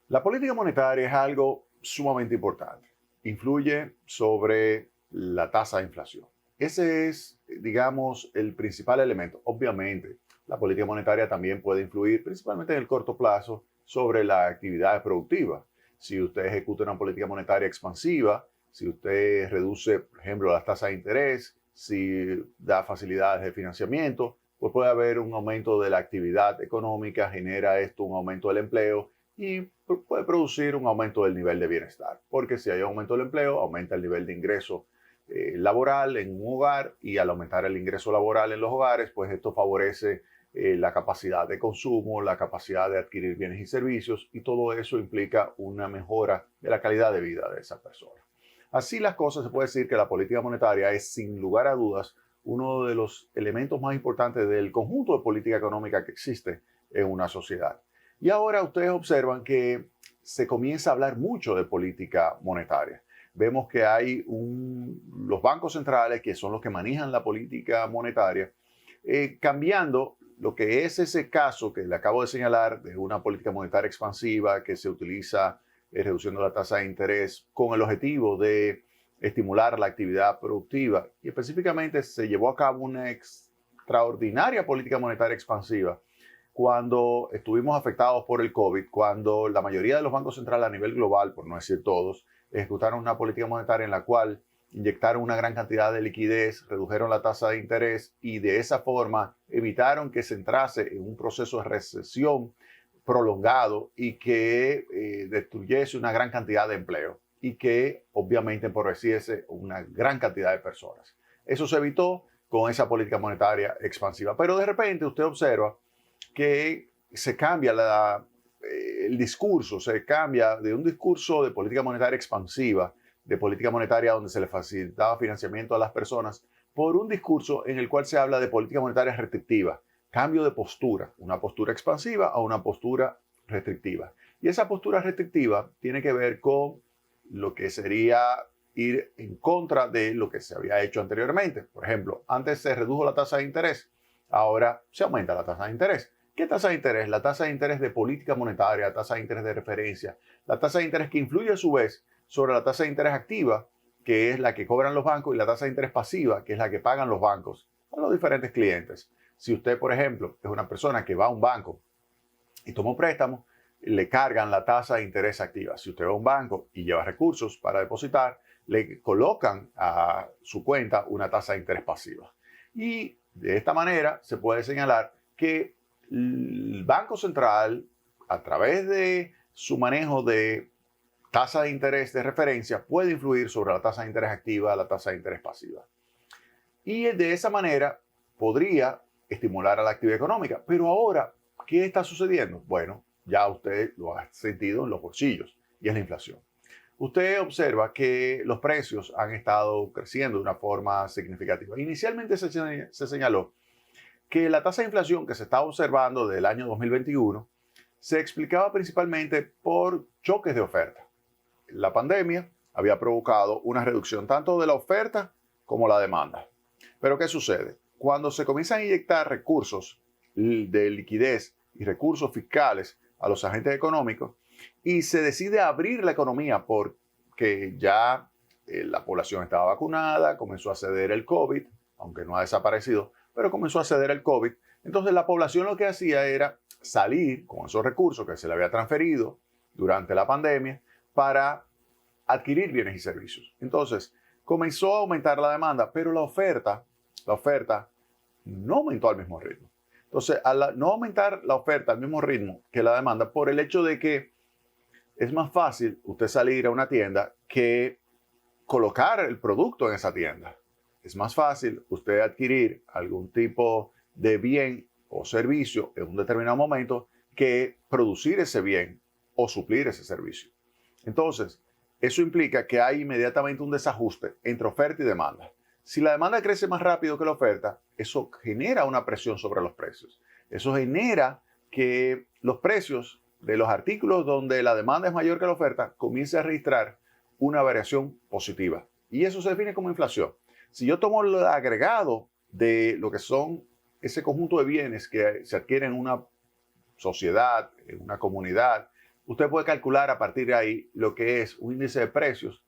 La política monetaria es algo sumamente importante. Influye sobre la tasa de inflación. Ese es, digamos, el principal elemento. Obviamente, la política monetaria también puede influir, principalmente en el corto plazo, sobre la actividad productiva. Si usted ejecuta una política monetaria expansiva, si usted reduce, por ejemplo, las tasas de interés, si da facilidades de financiamiento, pues puede haber un aumento de la actividad económica, genera esto un aumento del empleo y puede producir un aumento del nivel de bienestar, porque si hay aumento del empleo, aumenta el nivel de ingreso laboral en un hogar y al aumentar el ingreso laboral en los hogares, pues esto favorece la capacidad de consumo, la capacidad de adquirir bienes y servicios y todo eso implica una mejora de la calidad de vida de esa persona. Así las cosas, se puede decir que la política monetaria es sin lugar a dudas uno de los elementos más importantes del conjunto de política económica que existe en una sociedad. Y ahora ustedes observan que se comienza a hablar mucho de política monetaria. Vemos que hay los bancos centrales, que son los que manejan la política monetaria, cambiando lo que es ese caso que le acabo de señalar de una política monetaria expansiva que se utiliza reduciendo la tasa de interés con el objetivo de estimular la actividad productiva. Y específicamente se llevó a cabo una extraordinaria política monetaria expansiva cuando estuvimos afectados por el COVID, cuando la mayoría de los bancos centrales a nivel global, por no decir todos, ejecutaron una política monetaria en la cual inyectaron una gran cantidad de liquidez, redujeron la tasa de interés y de esa forma evitaron que se entrase en un proceso de recesión prolongado y que destruyese una gran cantidad de empleo y que obviamente empobreciese una gran cantidad de personas. Eso se evitó con esa política monetaria expansiva. Pero de repente usted observa que se cambia el discurso, se cambia de un discurso de política monetaria expansiva, de política monetaria donde se le facilitaba financiamiento a las personas, por un discurso en el cual se habla de política monetaria restrictiva, cambio de postura, una postura expansiva a una postura restrictiva. Y esa postura restrictiva tiene que ver con lo que sería ir en contra de lo que se había hecho anteriormente. Por ejemplo, antes se redujo la tasa de interés, ahora se aumenta la tasa de interés. ¿Qué tasa de interés? La tasa de interés de política monetaria, tasa de interés de referencia, la tasa de interés que influye a su vez sobre la tasa de interés activa, que es la que cobran los bancos, y la tasa de interés pasiva, que es la que pagan los bancos a los diferentes clientes. Si usted, por ejemplo, es una persona que va a un banco y toma un préstamo, le cargan la tasa de interés activa. Si usted va a un banco y lleva recursos para depositar, le colocan a su cuenta una tasa de interés pasiva. Y de esta manera se puede señalar que el Banco Central, a través de su manejo de tasa de interés de referencia, puede influir sobre la tasa de interés activa, la tasa de interés pasiva. Y de esa manera podría estimular a la actividad económica. Pero ahora, ¿qué está sucediendo? Bueno, ya usted lo ha sentido en los bolsillos y es la inflación. Usted observa que los precios han estado creciendo de una forma significativa. Inicialmente se señaló que la tasa de inflación que se estaba observando del año 2021 se explicaba principalmente por choques de oferta. La pandemia había provocado una reducción tanto de la oferta como la demanda. Pero ¿qué sucede? Cuando se comienzan a inyectar recursos de liquidez y recursos fiscales a los agentes económicos y se decide abrir la economía porque ya la población estaba vacunada, comenzó a ceder el COVID, aunque no ha desaparecido, pero comenzó a ceder el COVID. Entonces la población lo que hacía era salir con esos recursos que se le había transferido durante la pandemia para adquirir bienes y servicios. Entonces comenzó a aumentar la demanda, pero la oferta no aumentó al mismo ritmo. Entonces, al no aumentar la oferta al mismo ritmo que la demanda, por el hecho de que es más fácil usted salir a una tienda que colocar el producto en esa tienda. Es más fácil usted adquirir algún tipo de bien o servicio en un determinado momento que producir ese bien o suplir ese servicio. Entonces, eso implica que hay inmediatamente un desajuste entre oferta y demanda. Si la demanda crece más rápido que la oferta, eso genera una presión sobre los precios. Eso genera que los precios de los artículos donde la demanda es mayor que la oferta comiencen a registrar una variación positiva. Y eso se define como inflación. Si yo tomo el agregado de lo que son ese conjunto de bienes que se adquieren en una sociedad, en una comunidad, usted puede calcular a partir de ahí lo que es un índice de precios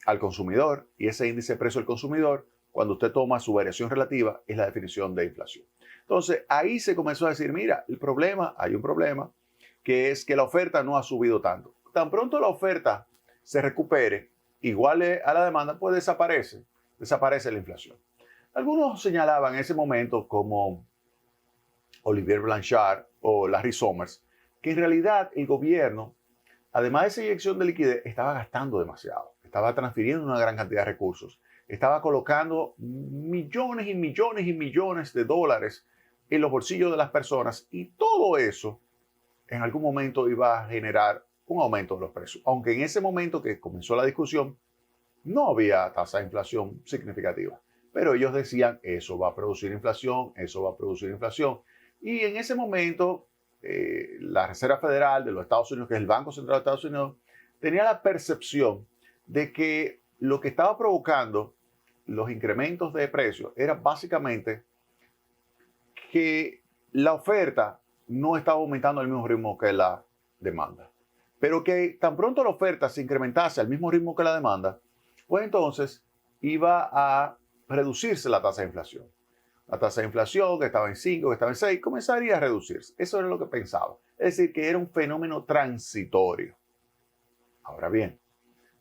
al consumidor, y ese índice de precio al consumidor, cuando usted toma su variación relativa, es la definición de inflación. Entonces, ahí se comenzó a decir, mira, hay un problema, que es que la oferta no ha subido tanto. Tan pronto la oferta se recupere, igual a la demanda, pues desaparece la inflación. Algunos señalaban en ese momento, como Olivier Blanchard o Larry Summers, que en realidad el gobierno, además de esa inyección de liquidez, estaba gastando demasiado, estaba transfiriendo una gran cantidad de recursos, estaba colocando millones y millones y millones de dólares en los bolsillos de las personas, y todo eso en algún momento iba a generar un aumento de los precios. Aunque en ese momento que comenzó la discusión no había tasa de inflación significativa, pero ellos decían, eso va a producir inflación, eso va a producir inflación. Y en ese momento, la Reserva Federal de los Estados Unidos, que es el Banco Central de Estados Unidos, tenía la percepción de que lo que estaba provocando los incrementos de precios era básicamente que la oferta no estaba aumentando al mismo ritmo que la demanda. Pero que tan pronto la oferta se incrementase al mismo ritmo que la demanda, pues entonces iba a reducirse la tasa de inflación. La tasa de inflación, que estaba en 5, que estaba en 6, comenzaría a reducirse. Eso era lo que pensaba. Es decir, que era un fenómeno transitorio. Ahora bien,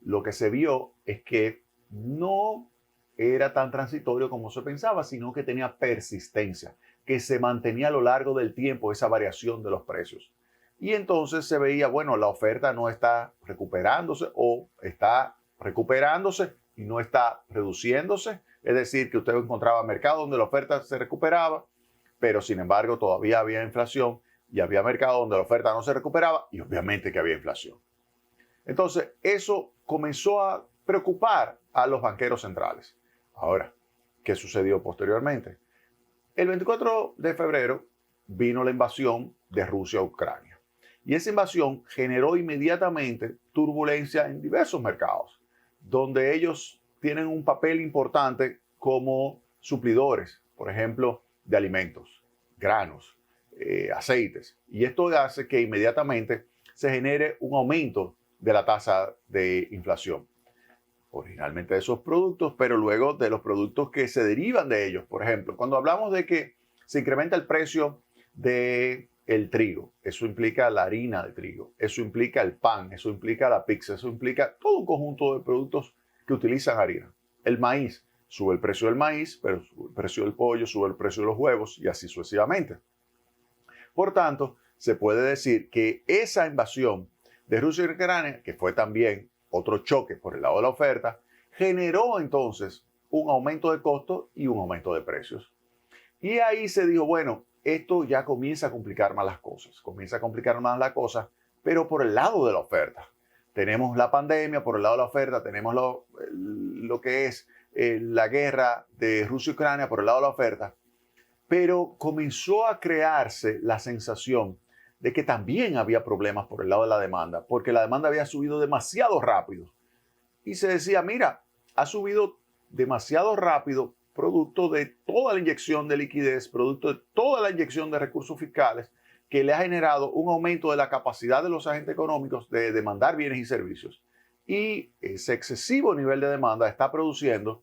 lo que se vio es que no era tan transitorio como se pensaba, sino que tenía persistencia, que se mantenía a lo largo del tiempo esa variación de los precios. Y entonces se veía, bueno, la oferta no está recuperándose, o está recuperándose y no está reduciéndose. Es decir, que usted encontraba mercados donde la oferta se recuperaba, pero sin embargo todavía había inflación, y había mercados donde la oferta no se recuperaba y obviamente que había inflación. Entonces, eso comenzó a preocupar a los banqueros centrales. Ahora, ¿qué sucedió posteriormente? El 24 de febrero vino la invasión de Rusia a Ucrania. Y esa invasión generó inmediatamente turbulencia en diversos mercados, donde ellos tienen un papel importante como suplidores, por ejemplo, de alimentos, granos, aceites. Y esto hace que inmediatamente se genere un aumento de la tasa de inflación. Originalmente de esos productos, pero luego de los productos que se derivan de ellos. Por ejemplo, cuando hablamos de que se incrementa el precio del trigo, eso implica la harina de trigo, eso implica el pan, eso implica la pizza, eso implica todo un conjunto de productos que utilizan harina. El maíz, sube el precio del maíz, pero sube el precio del pollo, sube el precio de los huevos y así sucesivamente. Por tanto, se puede decir que esa invasión de Rusia y Ucrania, que fue también otro choque por el lado de la oferta, generó entonces un aumento de costos y un aumento de precios. Y ahí se dijo, bueno, esto ya comienza a complicar más las cosas, pero por el lado de la oferta. Tenemos la pandemia, por el lado de la oferta, tenemos lo que es la guerra de Rusia y Ucrania por el lado de la oferta, pero comenzó a crearse la sensación de que también había problemas por el lado de la demanda, porque la demanda había subido demasiado rápido. Y se decía, mira, ha subido demasiado rápido producto de toda la inyección de liquidez, producto de toda la inyección de recursos fiscales, que le ha generado un aumento de la capacidad de los agentes económicos de demandar bienes y servicios. Y ese excesivo nivel de demanda está produciendo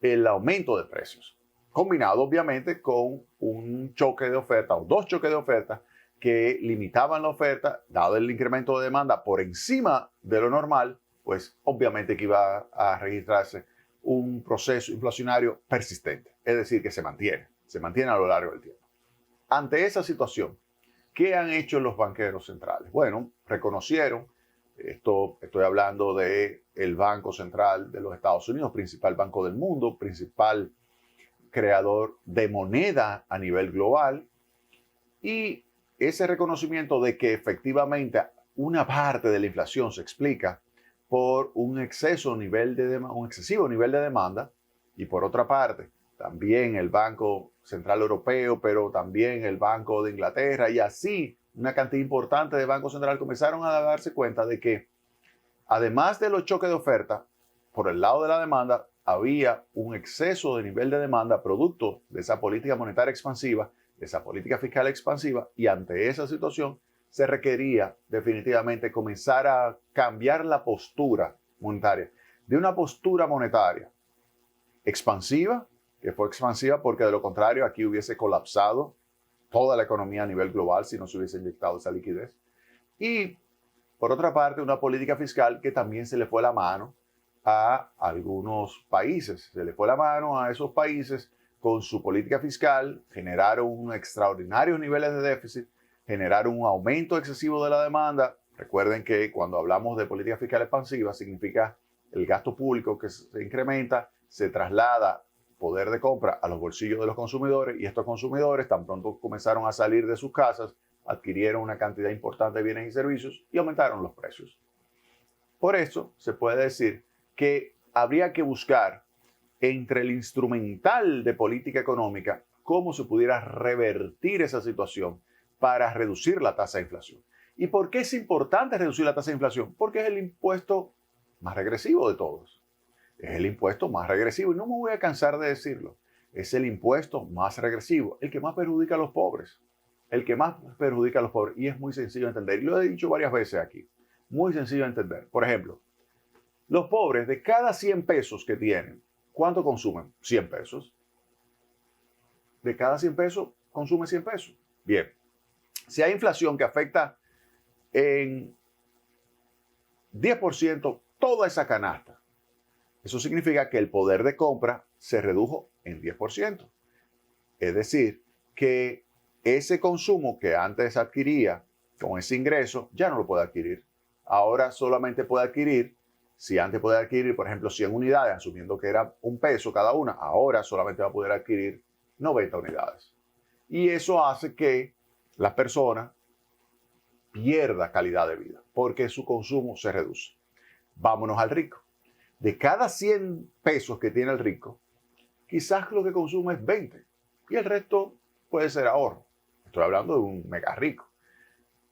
el aumento de precios, combinado obviamente con un choque de oferta o dos choques de oferta que limitaban la oferta, dado el incremento de demanda por encima de lo normal, pues obviamente que iba a registrarse un proceso inflacionario persistente, es decir, que se mantiene a lo largo del tiempo. Ante esa situación, ¿qué han hecho los banqueros centrales? Bueno, reconocieron, estoy hablando del Banco Central de los Estados Unidos, principal banco del mundo, principal creador de moneda a nivel global, y ese reconocimiento de que efectivamente una parte de la inflación se explica por un excesivo nivel de demanda, y por otra parte también el Banco Central Europeo, pero también el Banco de Inglaterra, y así una cantidad importante de bancos centrales comenzaron a darse cuenta de que además de los choques de oferta, por el lado de la demanda había un exceso de nivel de demanda producto de esa política monetaria expansiva, de esa política fiscal expansiva, y ante esa situación se requería definitivamente comenzar a cambiar la postura monetaria, de una postura monetaria expansiva, que fue expansiva porque de lo contrario aquí hubiese colapsado toda la economía a nivel global si no se hubiese inyectado esa liquidez. Y por otra parte, una política fiscal que también se le fue la mano a algunos países. Se le fue la mano a esos países con su política fiscal, generaron un extraordinarios niveles de déficit, generaron un aumento excesivo de la demanda. Recuerden que cuando hablamos de política fiscal expansiva significa el gasto público que se incrementa, se traslada poder de compra a los bolsillos de los consumidores y estos consumidores tan pronto comenzaron a salir de sus casas, adquirieron una cantidad importante de bienes y servicios y aumentaron los precios. Por eso se puede decir que habría que buscar entre el instrumental de política económica cómo se pudiera revertir esa situación para reducir la tasa de inflación. ¿Y por qué es importante reducir la tasa de inflación? Porque es el impuesto más regresivo de todos. Es el impuesto más regresivo y no me voy a cansar de decirlo. Es el impuesto más regresivo, el que más perjudica a los pobres. El que más perjudica a los pobres. Y es muy sencillo de entender. Y lo he dicho varias veces aquí. Muy sencillo de entender. Por ejemplo, los pobres de cada 100 pesos que tienen, ¿cuánto consumen? 100 pesos. De cada 100 pesos, consume 100 pesos. Bien. Si hay inflación que afecta en 10% toda esa canasta, eso significa que el poder de compra se redujo en 10%. Es decir, que ese consumo que antes adquiría con ese ingreso ya no lo puede adquirir. Ahora solamente puede adquirir, si antes podía adquirir, por ejemplo, 100 unidades, asumiendo que era un peso cada una, ahora solamente va a poder adquirir 90 unidades. Y eso hace que las personas pierdan calidad de vida porque su consumo se reduce. Vámonos al rico. De cada 100 pesos que tiene el rico, quizás lo que consume es 20 y el resto puede ser ahorro. Estoy hablando de un mega rico.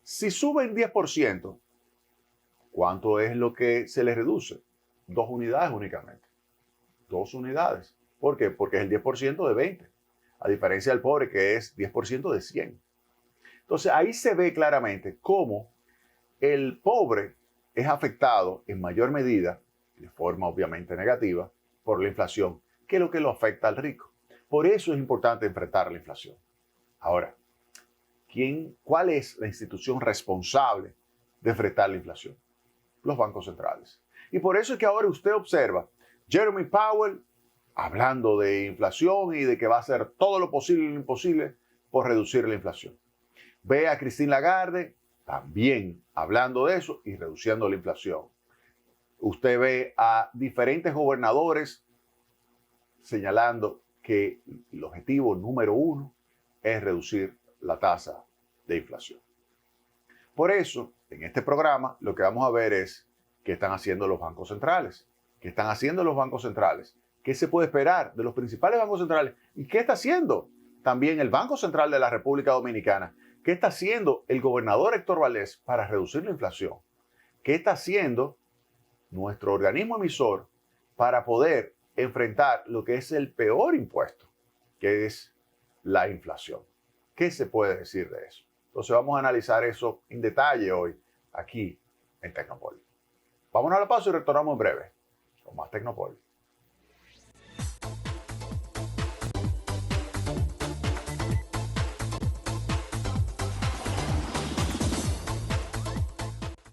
Si suben 10%, ¿cuánto es lo que se le reduce? 2 unidades únicamente. 2 unidades. ¿Por qué? Porque es el 10% de 20, a diferencia del pobre que es 10% de 100. Entonces ahí se ve claramente cómo el pobre es afectado en mayor medida, de forma obviamente negativa, por la inflación, que lo que lo afecta al rico. Por eso es importante enfrentar la inflación. Ahora, ¿cuál es la institución responsable de enfrentar la inflación? Los bancos centrales. Y por eso es que ahora usted observa Jeremy Powell hablando de inflación y de que va a hacer todo lo posible y lo imposible por reducir la inflación. Ve a Christine Lagarde también hablando de eso y reduciendo la inflación. Usted ve a diferentes gobernadores señalando que el objetivo número 1 es reducir la tasa de inflación. Por eso, en este programa, lo que vamos a ver es qué están haciendo los bancos centrales. ¿Qué están haciendo los bancos centrales? ¿Qué se puede esperar de los principales bancos centrales? ¿Y qué está haciendo también el Banco Central de la República Dominicana? ¿Qué está haciendo el gobernador Héctor Valdés para reducir la inflación? ¿Qué está haciendo nuestro organismo emisor para poder enfrentar lo que es el peor impuesto, que es la inflación? ¿Qué se puede decir de eso? Entonces vamos a analizar eso en detalle hoy aquí en Tecnopol. Vámonos a la pausa y retornamos en breve con más Tecnopol.